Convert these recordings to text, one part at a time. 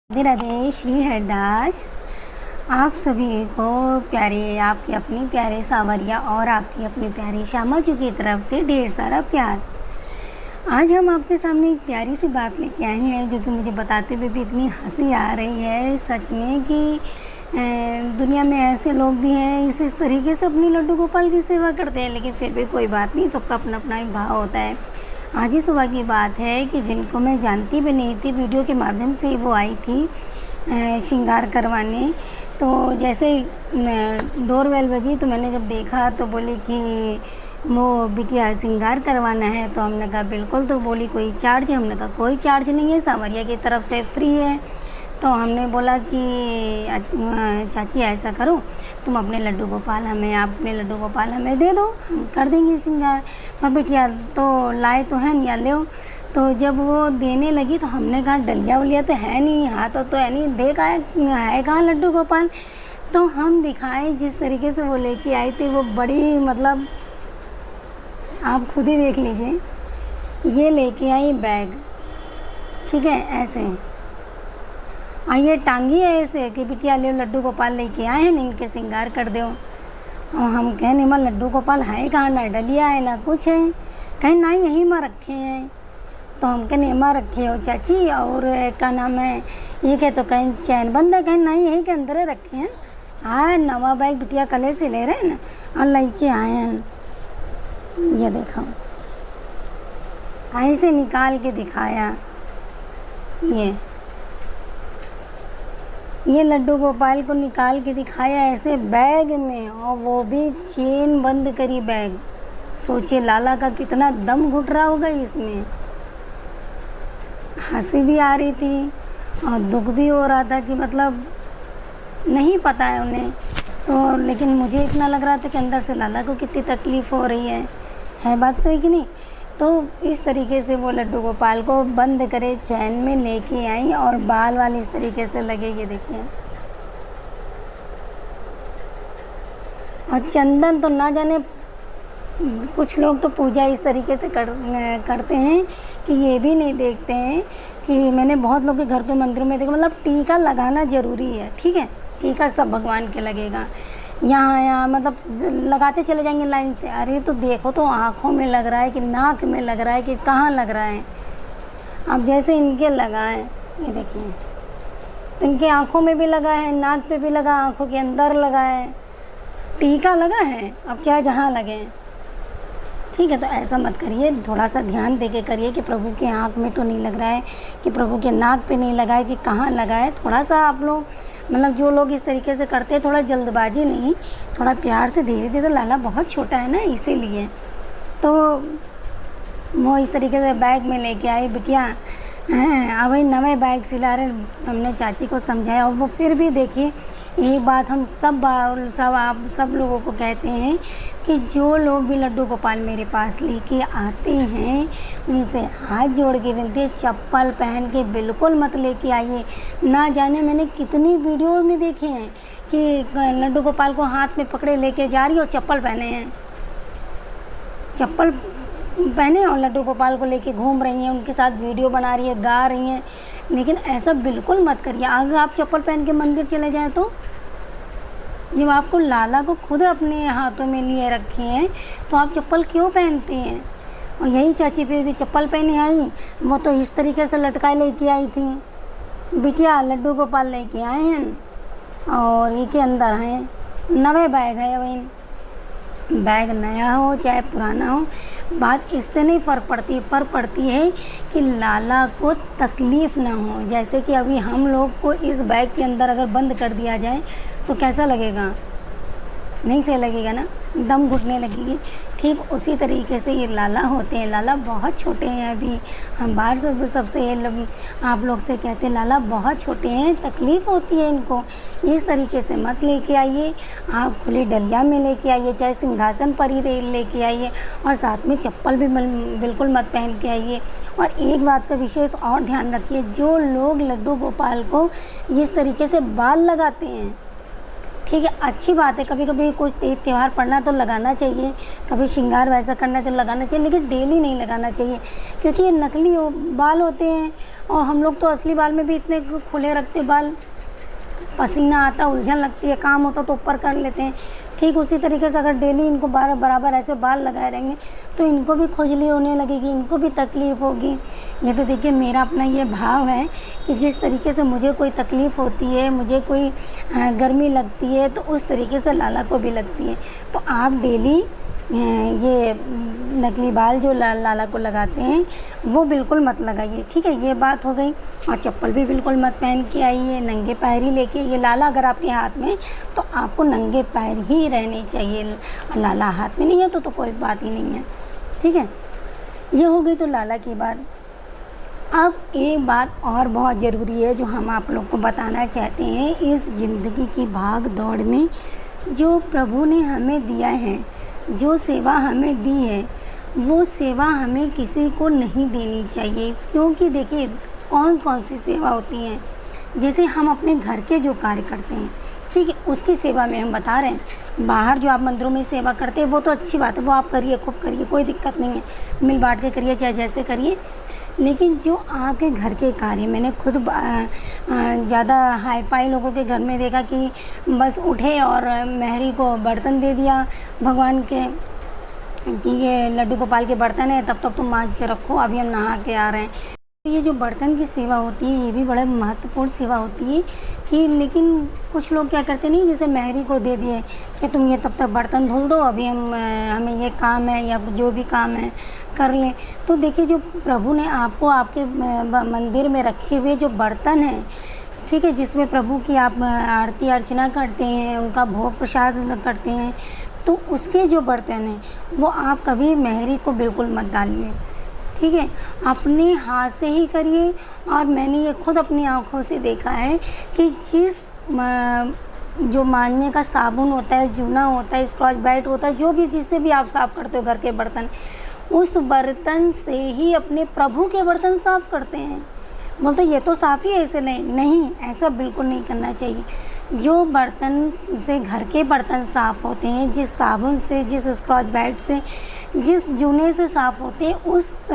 राधे राधे। श्री हरदास आप सभी को प्यारे, आपके अपनी प्यारे सावरिया और आपकी अपनी प्यारी श्यामा जी की तरफ से ढेर सारा प्यार। आज हम आपके सामने एक प्यारी सी बात लेके आए हैं जो कि मुझे बताते हुए भी इतनी हंसी आ रही है सच में कि दुनिया में ऐसे लोग भी हैं इस तरीके से अपनी लड्डू गोपाल की सेवा करते हैं, लेकिन फिर भी कोई बात नहीं, सबका अपना अपना ही भाव होता है। आज ही सुबह की बात है कि जिनको मैं जानती भी नहीं थी, वीडियो के माध्यम से वो आई थी श्रृंगार करवाने। तो जैसे डोर बेल बजी तो मैंने जब देखा तो बोली कि वो बिटिया श्रृंगार करवाना है। तो हमने कहा बिल्कुल। तो बोली कोई चार्ज? हमने कहा कोई चार्ज नहीं है, सावरिया की तरफ से फ्री है। तो हमने बोला कि चाची ऐसा करो, तुम अपने लड्डू गोपाल हमें दे दो, हम कर देंगे श्रृंगार। तो बिटिया तो लाए तो है नहीं, ले। तो जब वो देने लगी तो हमने कहा डलिया वलिया तो है नहीं, हाथों तो है नहीं, देख आए है कहाँ लड्डू गोपाल। तो हम दिखाए जिस तरीके से वो लेके आई थी, वो बड़ी मतलब आप खुद ही देख लीजिए। ये लेके आई बैग, ठीक है, ऐसे ये टांगी है ऐसे कि बिटिया ले लड्डू गोपाल लेके आए हैं, इनके श्रृंगार कर दो। और हम कहें माँ लड्डू गोपाल है कहाँ, ना डलिया है ना कुछ है। कहें ना यहीं माँ रखे हैं। तो हम कहें माँ रखे हो चाची, और क्या नाम है ये कहे, तो कहें चैन बंद है। कहें नहीं यहीं के अंदर रखे हैं। हाँ नवा बैग बिटिया कले से ले रहे हैं ना, और लेके आए हैं। ये देखो ऐसे निकाल के दिखाया ये लड्डू गोपाल को निकाल के दिखाया ऐसे बैग में, और वो भी चेन बंद करी बैग। सोचिए लाला का कितना दम घुट रहा होगा इसमें। हंसी भी आ रही थी और दुख भी हो रहा था कि मतलब नहीं पता है उन्हें तो, लेकिन मुझे इतना लग रहा था कि अंदर से लाला को कितनी तकलीफ़ हो रही है बात सही कि नहीं। तो इस तरीके से वो लड्डू गोपाल को बंद करे चैन में लेके आई, और बाल वाल इस तरीके से लगे, ये देखिए। और चंदन तो ना जाने कुछ लोग तो पूजा इस तरीके से करते हैं कि ये भी नहीं देखते हैं कि मैंने बहुत लोग के घर के मंदिरों में देखा, मतलब टीका लगाना ज़रूरी है, ठीक है, टीका सब भगवान के लगेगा। यहाँ मतलब लगाते चले जाएंगे लाइन से। अरे तो देखो तो आँखों में लग रहा है कि नाक में लग रहा है कि कहाँ लग रहा है। अब जैसे इनके लगा है, ये देखिए, तो इनके आँखों में भी लगा है, नाक पे भी लगा, आँखों के अंदर लगा है, टीका लगा है। अब चाहे जहाँ लगे, ठीक है। तो ऐसा मत करिए, थोड़ा सा ध्यान दे के करिए कि प्रभु के आँख में तो नहीं लग रहा है, कि प्रभु के नाक पे नहीं लगा है, कि कहाँ लगा है। थोड़ा सा आप लोग मतलब जो लोग इस तरीके से करते हैं, थोड़ा जल्दबाजी नहीं, थोड़ा प्यार से धीरे धीरे। लाला बहुत छोटा है ना, इसीलिए। तो वो इस तरीके से बैग में लेके आई बिटिया। अब भाई नवे बैग सिला रहे, हमने चाची को समझाया, और वो फिर भी देखिए एक बात हम आप सब लोगों को कहते हैं कि जो लोग भी लड्डू गोपाल मेरे पास लेके आते हैं उनसे हाथ जोड़ के विनती है, चप्पल पहन के बिल्कुल मत लेके आइए। ना जाने मैंने कितनी वीडियो में देखे हैं कि लड्डू गोपाल को हाथ में पकड़े लेके जा रही है और चप्पल पहने हैं, चप्पल पहने और लड्डू गोपाल को लेके घूम रही हैं, उनके साथ वीडियो बना रही है, गा रही हैं। लेकिन ऐसा बिल्कुल मत करिए। अगर आप चप्पल पहन के मंदिर चले जाएं तो जब आपको लाला को खुद अपने हाथों में लिए रखे हैं तो आप चप्पल क्यों पहनते हैं। और यही चाची फिर भी चप्पल पहने आई, वो तो इस तरीके से लटकाए लेके आई थी। बिटिया लड्डू गोपाल लेके आए हैं और ये के अंदर हैं नवे बैग है। वही बैग नया हो चाहे पुराना हो, बात इससे नहीं फ़र्क पड़ती है कि लाला को तकलीफ़ ना हो। जैसे कि अभी हम लोग को इस बैग के अंदर अगर बंद कर दिया जाए तो कैसा लगेगा, नहीं सही लगेगा ना, दम घुटने लगेगी। ठीक उसी तरीके से ये लाला होते हैं। लाला बहुत छोटे हैं अभी, हम बाहर सबसे आप लोग से कहते हैं लाला बहुत छोटे हैं, तकलीफ़ होती है इनको। इस तरीके से मत लेके आइए, आप खुली डलिया में लेके आइए, चाहे सिंहासन पर ही लेके आइए, और साथ में चप्पल भी बिल्कुल मत पहन के आइए। और एक बात का विशेष और ध्यान रखिए, जो लोग लड्डू गोपाल को इस तरीके से बाल लगाते हैं, ठीक है, अच्छी बात है, कभी कभी कुछ त्यौहार पड़ना तो लगाना चाहिए, कभी श्रृंगार वैसा करना है तो लगाना चाहिए, लेकिन डेली नहीं लगाना चाहिए, क्योंकि ये नकली बाल होते हैं और हम लोग तो असली बाल में भी इतने खुले रखते बाल, पसीना आता, उलझन लगती है, काम होता तो ऊपर कर लेते हैं। ठीक उसी तरीके से अगर डेली इनको बराबर ऐसे बाल लगाए रहेंगे तो इनको भी खुजली होने लगेगी, इनको भी तकलीफ़ होगी। ये तो देखिए मेरा अपना ये भाव है कि जिस तरीके से मुझे कोई तकलीफ़ होती है, मुझे कोई गर्मी लगती है, तो उस तरीके से लाला को भी लगती है। तो आप डेली ये नकली बाल जो लाला को लगाते हैं वो बिल्कुल मत लगाइए, ठीक है, ये बात हो गई। और चप्पल भी बिल्कुल मत पहन के आइए, नंगे पैर ही लेके, ये लाला अगर आपके हाथ में तो आपको नंगे पैर ही रहने चाहिए, लाला हाथ में नहीं है तो कोई बात ही नहीं है, ठीक है। ये हो गई तो लाला की बात। अब एक बात और बहुत ज़रूरी है जो हम आप लोग को बताना चाहते हैं, इस ज़िंदगी की भाग दौड़ में जो प्रभु ने हमें दिया है, जो सेवा हमें दी है, वो सेवा हमें किसी को नहीं देनी चाहिए। क्योंकि देखिए कौन कौन सी सेवा होती हैं, जैसे हम अपने घर के जो कार्य करते हैं, ठीक है, उसकी सेवा में हम बता रहे हैं। बाहर जो आप मंदिरों में सेवा करते हैं वो तो अच्छी बात है, वो आप करिए, खूब करिए, कोई दिक्कत नहीं है, मिल बांट के करिए, चाहे जैसे करिए। लेकिन जो आपके घर के कार्य, मैंने खुद ज़्यादा हाई फाई लोगों के घर में देखा कि बस उठे और मेहरी को बर्तन दे दिया भगवान के कि ये लड्डू गोपाल के बर्तन है, तब तक तुम मांज के रखो, अभी हम नहा के आ रहे हैं। तो ये जो बर्तन की सेवा होती है ये भी बड़ा महत्वपूर्ण सेवा होती है कि, लेकिन कुछ लोग क्या करते नहीं, जैसे मेहरी को दे दिए कि तुम ये तब तक बर्तन धुल दो, अभी हमें ये काम है या जो भी काम है कर लें। तो देखिए जो प्रभु ने आपको आपके मंदिर में रखे हुए जो बर्तन हैं, ठीक है, जिसमें प्रभु की आप आरती अर्चना करते हैं, उनका भोग प्रसाद करते हैं, तो उसके जो बर्तन हैं वो आप कभी मेहरी को बिल्कुल मत डालिए, ठीक है, अपने हाथ से ही करिए। और मैंने ये खुद अपनी आँखों से देखा है कि जिस जो मांजने का साबुन होता है, जूना होता है, स्कॉच ब्राइट होता है, जो भी जिससे भी आप साफ़ करते हो घर के बर्तन, उस बर्तन से ही अपने प्रभु के बर्तन साफ़ करते हैं। बोलते ये तो साफ़ ही है, ऐसे नहीं, ऐसा बिल्कुल नहीं करना चाहिए। जो बर्तन से घर के बर्तन साफ़ होते हैं, जिस साबुन से, जिस स्कॉच ब्राइट से, जिस जूने से साफ़ होते हैं, उस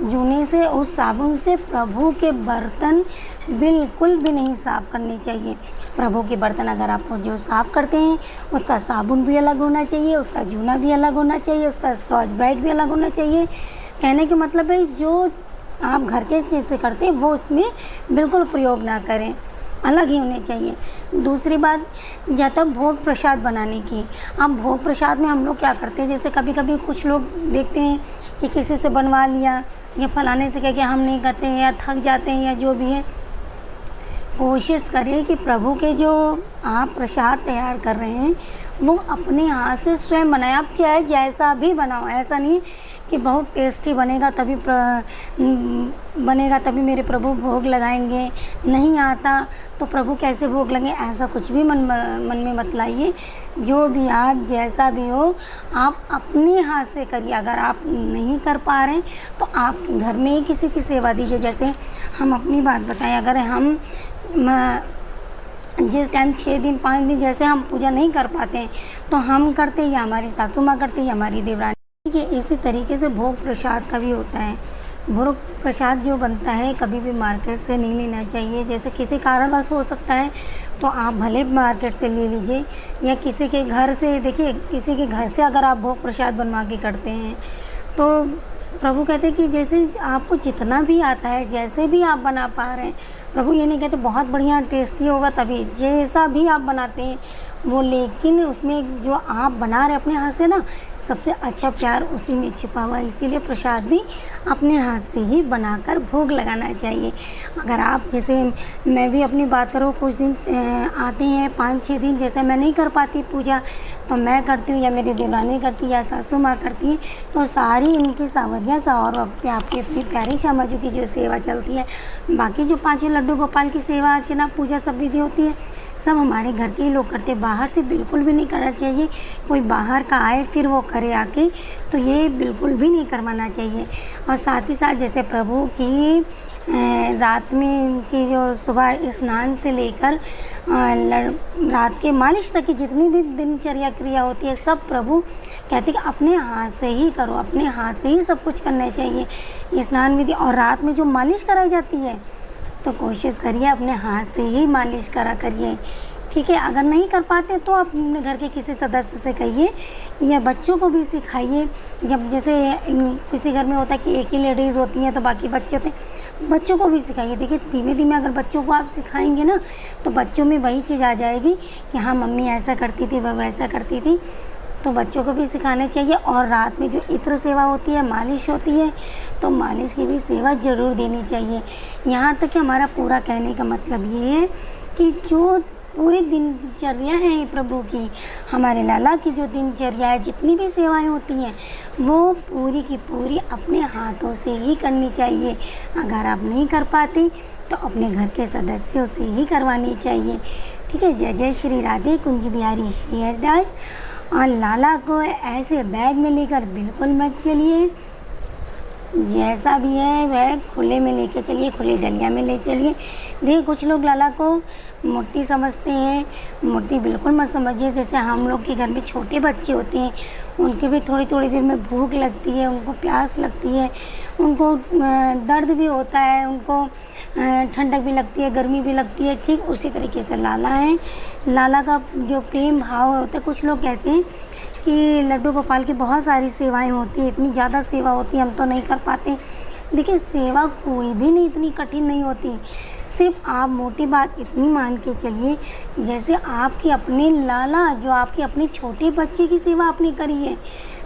जूने से, उस साबुन से प्रभु के बर्तन बिल्कुल भी नहीं साफ़ करने चाहिए। प्रभु के बर्तन अगर आप जो साफ़ करते हैं उसका साबुन भी अलग होना चाहिए, उसका जूना भी अलग होना चाहिए, उसका स्कॉच ब्राइट भी अलग होना चाहिए। कहने का मतलब है जो आप घर के चीज़ से करते हैं वो उसमें बिल्कुल प्रयोग ना करें, अलग ही होने चाहिए। दूसरी बात, जब तक भोग प्रसाद बनाने की, अब भोग प्रसाद में हम लोग क्या करते हैं, जैसे कभी कभी कुछ लोग देखते हैं कि किसी से बनवा लिया या फलाने से कह के हम नहीं करते हैं या थक जाते हैं या जो भी है, कोशिश करें कि प्रभु के जो आप प्रसाद तैयार कर रहे हैं वो अपने हाथ से स्वयं बनाएं। आप चाहे जैसा भी बनाओ, ऐसा नहीं कि बहुत टेस्टी बनेगा तभी मेरे प्रभु भोग लगाएंगे, नहीं आता तो प्रभु कैसे भोग लगेंगे, ऐसा कुछ भी मन में मत लाइए। जो भी आप जैसा भी हो आप अपने हाथ से करिए। अगर आप नहीं कर पा रहे हैं तो आप घर में ही किसी की सेवा दीजिए। जैसे हम अपनी बात बताएं, अगर हम जिस टाइम 6 दिन 5 दिन जैसे हम पूजा नहीं कर पाते हैं तो हम करते हैं या हमारी सासू माँ करती है या हमारी देवरानी, ठीक है। इसी तरीके से भोग प्रसाद का भी होता है। भोग प्रसाद जो बनता है कभी भी मार्केट से नहीं लेना चाहिए। जैसे किसी कारणवश हो सकता है तो आप भले मार्केट से ले लीजिए या किसी के घर से। देखिए किसी के घर से अगर आप भोग प्रसाद बनवा के करते हैं तो प्रभु कहते हैं कि जैसे आपको जितना भी आता है, जैसे भी आप बना पा रहे हैं, प्रभु ये नहीं कहते बहुत बढ़िया टेस्टी होगा तभी, जैसा भी आप बनाते हैं वो, लेकिन उसमें जो आप बना रहे अपने हाथ से ना, सबसे अच्छा प्यार उसी में छिपा हुआ है। इसीलिए प्रसाद भी अपने हाथ से ही बनाकर भोग लगाना चाहिए। अगर आप, जैसे मैं भी अपनी बात करूँ, कुछ दिन आते हैं 5-6 दिन जैसे मैं नहीं कर पाती पूजा, तो मैं करती हूँ या मेरी देवरानी करती है या सासू माँ करती है, तो सारी इनकी सावरियाँ सा और आपकी अपनी प्यारी श्यामा जी की जो सेवा चलती है, बाकी जो 5 लड्डू गोपाल की सेवा अर्चना पूजा सब विधि होती है, सब हमारे घर के ही लोग करते हैं। बाहर से बिल्कुल भी नहीं करना चाहिए। कोई बाहर का आए फिर वो करे आके, तो ये बिल्कुल भी नहीं करवाना चाहिए। और साथ ही साथ जैसे प्रभु की रात में की जो सुबह स्नान से लेकर रात के मालिश तक की जितनी भी दिनचर्या क्रिया होती है सब प्रभु कहते हैं कि अपने हाथ से ही करो, अपने हाथ से ही सब कुछ करना चाहिए। स्नान विधि और रात में जो मालिश कराई जाती है तो कोशिश करिए अपने हाथ से ही मालिश करा करिए, ठीक है। अगर नहीं कर पाते तो आप अपने घर के किसी सदस्य से कहिए या बच्चों को भी सिखाइए। जब जैसे किसी घर में होता है कि एक ही लेडीज़ होती हैं तो बाकी बच्चे होते हैं, बच्चों को भी सिखाइए। देखिए धीमे धीमे अगर बच्चों को आप सिखाएंगे ना तो बच्चों में वही चीज़ आ जाएगी कि हाँ मम्मी ऐसा करती थी, वह वैसा करती थी, तो बच्चों को भी सिखाना चाहिए। और रात में जो इत्र सेवा होती है, मालिश होती है, तो मालिश की भी सेवा ज़रूर देनी चाहिए। यहाँ तक कि हमारा पूरा कहने का मतलब ये है कि जो पूरी दिनचर्या है प्रभु की, हमारे लाला की जो दिनचर्या है, जितनी भी सेवाएं होती हैं वो पूरी की पूरी अपने हाथों से ही करनी चाहिए। अगर आप नहीं कर पाते तो अपने घर के सदस्यों से ही करवानी चाहिए, ठीक है। जय जय श्री राधे कुंज बिहारी श्री हरिदास। और लाला को ऐसे बैग में लेकर बिल्कुल मत चलिए, जैसा भी है वह खुले में लेके चलिए, खुले डलिया में ले चलिए। देखिए कुछ लोग लाला को मूर्ति समझते हैं, मूर्ति बिल्कुल मत समझिए। जैसे हम लोग के घर में छोटे बच्चे होते हैं, उनके भी थोड़ी थोड़ी देर में भूख लगती है, उनको प्यास लगती है, उनको दर्द भी होता है, उनको ठंडक भी लगती है, गर्मी भी लगती है। ठीक उसी तरीके से लाला है, लाला का जो प्रेम भाव होता है। कुछ लोग कहते हैं कि लड्डू गोपाल की बहुत सारी सेवाएं होती है, इतनी ज़्यादा सेवा होती है, हम तो नहीं कर पाते। देखिए सेवा कोई भी नहीं इतनी कठिन नहीं होती, सिर्फ आप मोटी बात इतनी मान के चलिए जैसे आपकी अपने लाला जो आपकी अपने छोटे बच्चे की सेवा आपने करी है,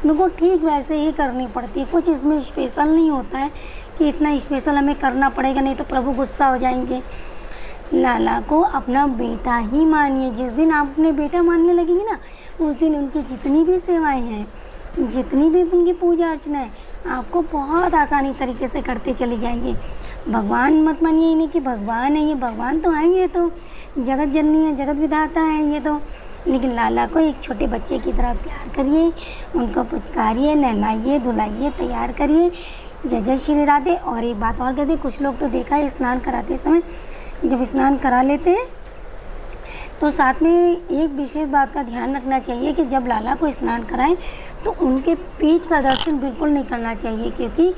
उनको ठीक वैसे ही करनी पड़ती है। कुछ इसमें स्पेशल नहीं होता है कि इतना स्पेशल हमें करना पड़ेगा, नहीं तो प्रभु गुस्सा हो जाएंगे। लाला को अपना बेटा ही मानिए। जिस दिन आप अपने बेटा मानने लगेंगे ना, उस दिन उनकी जितनी भी सेवाएं हैं, जितनी भी उनकी पूजा अर्चना है, आपको बहुत आसानी तरीके से करते चले जाएंगे। भगवान मत मानिए इन्हें कि भगवान है, ये भगवान तो हैं, ये तो जगत जननी है, जगत विधाता है ये तो। लेकिन लाला को एक छोटे बच्चे की तरह प्यार करिए, उनको पुचकारिए, नहलाइए, धुलाइए, तैयार करिए। जय जय श्री राधे। और एक बात और कहते, कुछ लोग तो देखा है स्नान कराते समय जब स्नान करा लेते हैं तो साथ में एक विशेष बात का ध्यान रखना चाहिए कि जब लाला को स्नान कराएं तो उनके पेट का दर्शन बिल्कुल नहीं करना चाहिए, क्योंकि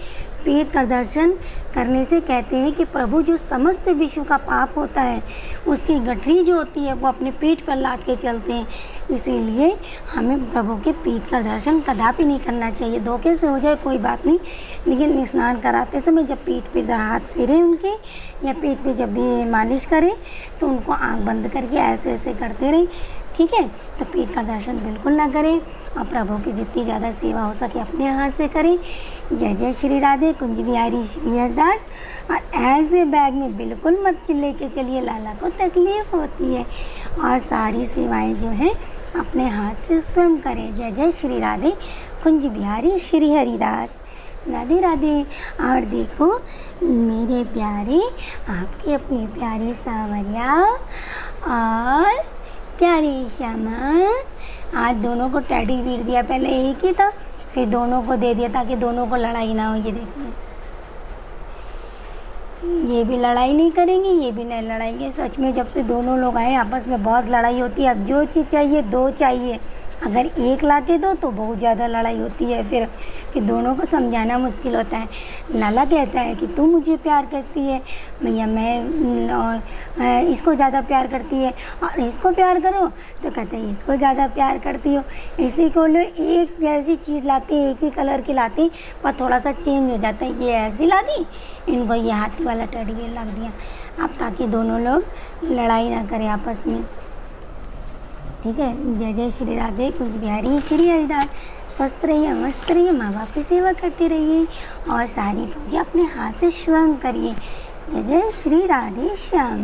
पेट का दर्शन करने से कहते हैं कि प्रभु जो समस्त विश्व का पाप होता है उसकी गठरी जो होती है वो अपने पेट पर लाद के चलते हैं। इसीलिए हमें प्रभु के पेट का दर्शन कदापि नहीं करना चाहिए। धोखे से हो जाए कोई बात नहीं, लेकिन स्नान कराते समय जब पेट पे हाथ फेरे उनके या पेट पे जब भी मालिश करें तो उनको आँख बंद करके ऐसे ऐसे करते रहें, ठीक है। तो पेट का दर्शन बिल्कुल ना करें और प्रभु की जितनी ज़्यादा सेवा हो सके अपने हाथ से करें। जय जय श्री राधे कुंज बिहारी श्री हरिदास। और ऐसे बैग में बिल्कुल मत लेके चलिए, लाला को तकलीफ होती है। और सारी सेवाएं जो हैं अपने हाथ से स्वयं करें। जय जय श्री राधे कुंज बिहारी श्री हरिदास। राधे राधे। और देखो मेरे प्यारे, आपके अपने प्यारे सांवरिया और प्यारी श्यामा, आज दोनों को टेडी बेयर दिया। पहले एक ही था, फिर दोनों को दे दिया ताकि दोनों को लड़ाई ना हो। ये देखिए, ये भी लड़ाई नहीं करेंगे, ये भी नहीं लड़ाएंगे। सच में जब से दोनों लोग आए आपस में बहुत लड़ाई होती है। अब जो चीज़ चाहिए दो चाहिए, अगर एक ला के दो तो बहुत ज़्यादा लड़ाई होती है। फिर दोनों को समझाना मुश्किल होता है। लाला कहता है कि तू मुझे प्यार करती है भैया, मैं और इसको ज़्यादा प्यार करती है, और इसको प्यार करो तो कहते हैं इसको ज़्यादा प्यार करती हो। इसी को लोग एक जैसी चीज़ लाते, एक ही कलर की लाते, पर थोड़ा सा चेंज हो जाता है। ये ऐसी ला दी, इनको ये हाथी वाला टेडी बेयर लग दिया। अब ताकि दोनों लोग लड़ाई ना करें आपस में, ठीक है। जय जय श्री राधे कुंज बिहारी श्री हरिदास। स्वस्थ रहिए, मस्त रहिए, माँ बाप की सेवा करते रहिए और सारी पूजा अपने हाथ से स्वयं करिए। जय जय श्री राधे श्याम।